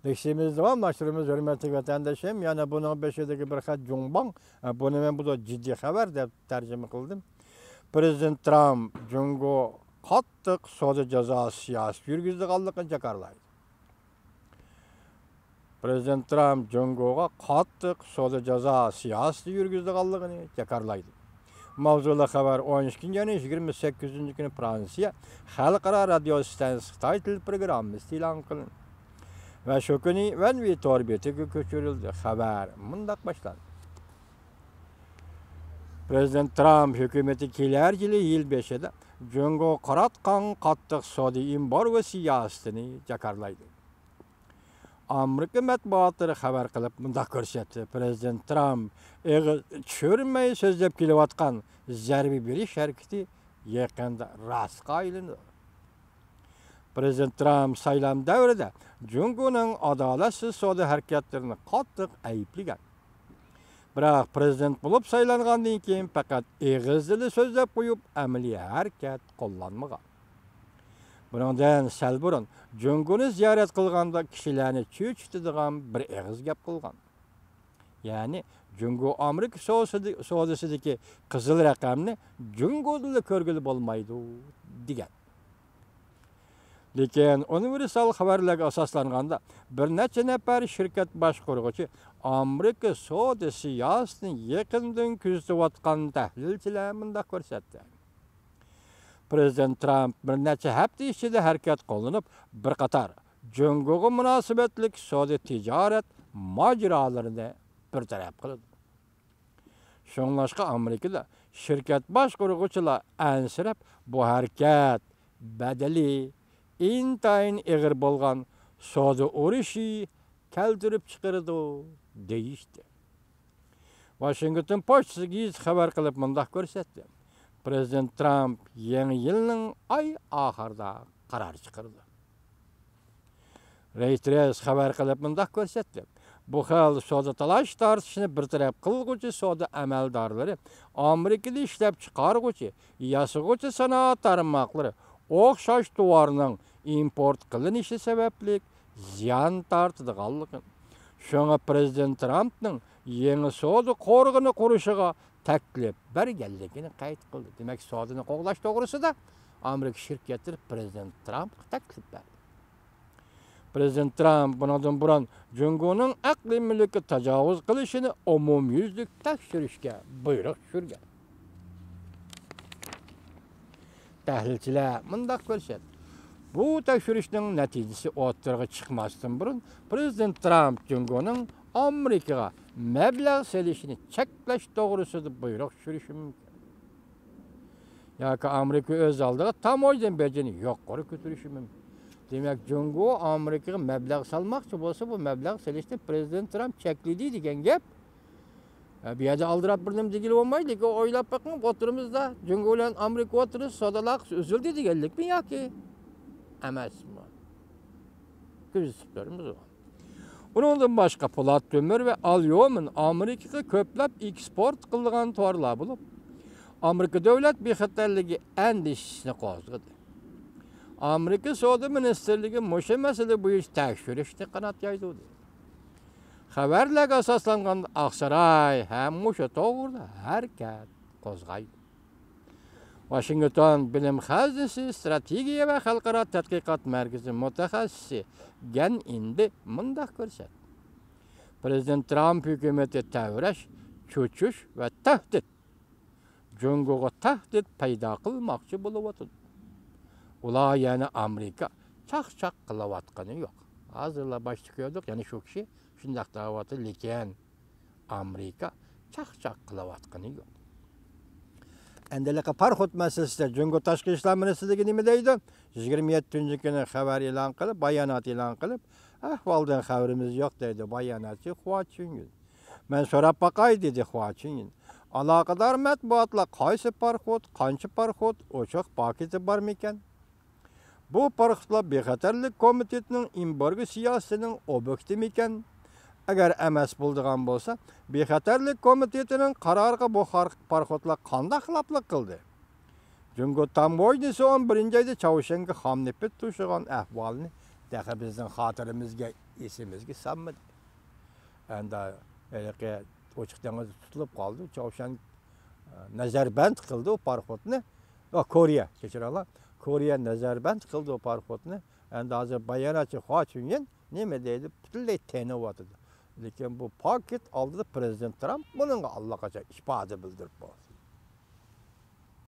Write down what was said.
Leksimiz devam naşırımız hürmetli vatandaşım. Yani bunun beşideki bir hat Cumban. Bunu ben bu da ciddi haber de tercüme kıldım. Prezident Trump Cungo qattiq soda jazo siyosati yurgizdiganligini jakarlaydi. Prezident Trump Cungoga qattiq soda jazo siyosati yurgizdiganligini jakarlaydi. Mavzula xabar 12-yanı 28 günü Fransiya Xalqaro radio stansiyasi Xitoy til programmasi e'lon qilindi. Ve şu günü Van ve Torbeti'ye köçürüldü. Haber mındak başladı. Prezident Trump hükümeti keler yılı yıl 5'de Cungo qaratqan qattiq sodi impor ve siyasetini jakarlaydı. Amerika matbuatlari xabar qilib mundaq ko'rsatdi. Prezident Trump tushirmay so'zlab kelayotgan zarba berish harakati yaqinda rostga aylandi. Prezident Trump saylam davrida Cungo'ning adolatsiz savdo harakatlarini qattiq ayblagan. Biroq prezident bo'lib saylangandan keyin faqat eg'iz tili so'zlab qo'yib, amaliy harakat qo'llanmagan. Bundan sal burun Cungo'ni ziyorat qilganda kishilarni cho'chitadigan bir eg'iz gap qilgan. Ya'ni Cungo Amerika savdosidagi qizil raqamni Cungo'da ko'rgili bo'lmaydi degan. Lekin universal xabarlarga asoslanganda bir necha nafar shirkat boshqaruvchi Amerika savdo siyosatini yaqindan kuzatayotgan tahlilchilar mundaq ko'rsatdi. Prezident Trump bir necha hafta ichida harakat qo'llanib, bir qator Cungo'ga munosabatlik savdo tijorat mojrolarini bartaraf qildi. Shunlashqa Amerikada shirkat boshqaruvchilar ansirab bu harakat badali intayin eg'ir bo'lgan savdo urushi keltirib chiqardi deyishdi. Washington Post xabar qilib mundaq ko'rsatdi. Prezident Trump yangi yilning oy oxirida qaror chiqardi. Reuters xabar qilib mundaq ko'rsatdi. Bu xil savdo talash tortishni bartaraf qilguvchi savdo amaldorlari Amerikada ishlab chiqaruvchi, yasag'uvchi sanoat tarmoqlari o'xshash tovarning import qilinishi sababli ziyon tortadiganligi. Shunga prezident Trumpning yangi savdo qo'rg'ini qurishiga taklif berganligini qayd qildi. Demak, savdoni qo'g'lash to'g'risida Amerika shirkatlari prezident Trumpga taklif berdi. Prezident Trump bundan burun Cungo'ning aqliy mulkiga tajovuz qilishini umumyuzlik tekshirishga buyruq tushirgan. Tahlilchilar mundaq ko'rsatdi. Bu tekshirishning natijasi o'ttirg'i chiqmasdan burun prezident Trump Cungo'ning Amerikaga mablag' selishini cheklash to'g'risida buyruq tushirishi mumkin. Yoki Amerika o'z oldiga tamoyildan bejini yuqori ko'tarishi mumkin. Demak, Cungo Amerikaga mablag' salmoqchi bo'lsa, bu mablag' selishni prezident Trump cheklaydi degan gap. Bu yerda aldirab bir nima degili bo'lmaydi, lekin o'ylab boqing, o'tirimizda Cungo bilan Amerika o'tirish savdolar uzildi deganlikmi yoki emasmi? Kuzatib turamiz. Bundan boshqa po'lat ko'mir va alyumin Amerikaga ko'plab eksport qilingan tovarlar bo'lib, Amerika davlat bexatarligi andishini qo'zg'adi. Amerika savdo ministerligi mushu masala bo'yicha tekshirishni qanot yoydi. Xabarlarga asoslanganda Oqsaroy ham mushu to'g'rida harakat qo'zg'aydi. Washington bilim xazinasi strategiya va xalqaro tadqiqot markazi mutaxassisi Gan Indi mundaq ko'rsatdi. Prezident Trump hukumati tavrash, cho'chish va tahdid Cungo'ga tahdid paydo qilmoqchi bo'layotdi. Ular yana Amerika chaq-chaq qilayotgani yo'q. Hozirlar boshda ko'rdik, ya'ni shu kishi shundaq da'voti, lekin Amerika chaq-chaq qilayotgani yo'q. Endilikda parxod masalasida Cungo tashqi ishlar ministrligi nima deydi? 27-kuni xabar e'lon qilib, bayonot e'lon qilib, ahvoldan xabarimiz yo'q deydi bayonotchi Hua Chunying. Men so'rab boqay dedi Hua Chunying. Aloqador matbuotlar qaysi parxod, qancha parxod, ochiq paketi bormikan? Bu parxodlar bexatarlik komitetining embargo siyosatining obyektimikan? Agar emas bo'ldigan bo'lsa, bexatarlik komitetining qaroriga bu parxodlar qanday xiloflik qildi? Cungo Tamboynisi 11-oyda Chaushanga xom nefrat to'shigan ahvolni Dahi bizning xotirimizga, esimizga solmadi. Endi ochiq dengiz tutilib qoldi. O'shan nazarband qildi u parxodni. Koreya, kechiringlar. Koreya nazarband qildi u parxodni. Endi hozir bayonachi Xochunyan nima deydi? Butunlay tenyapti. Lekin bu paket oldida prezident Tramp buningga allaqachon ifoda bildirib bo'ldi.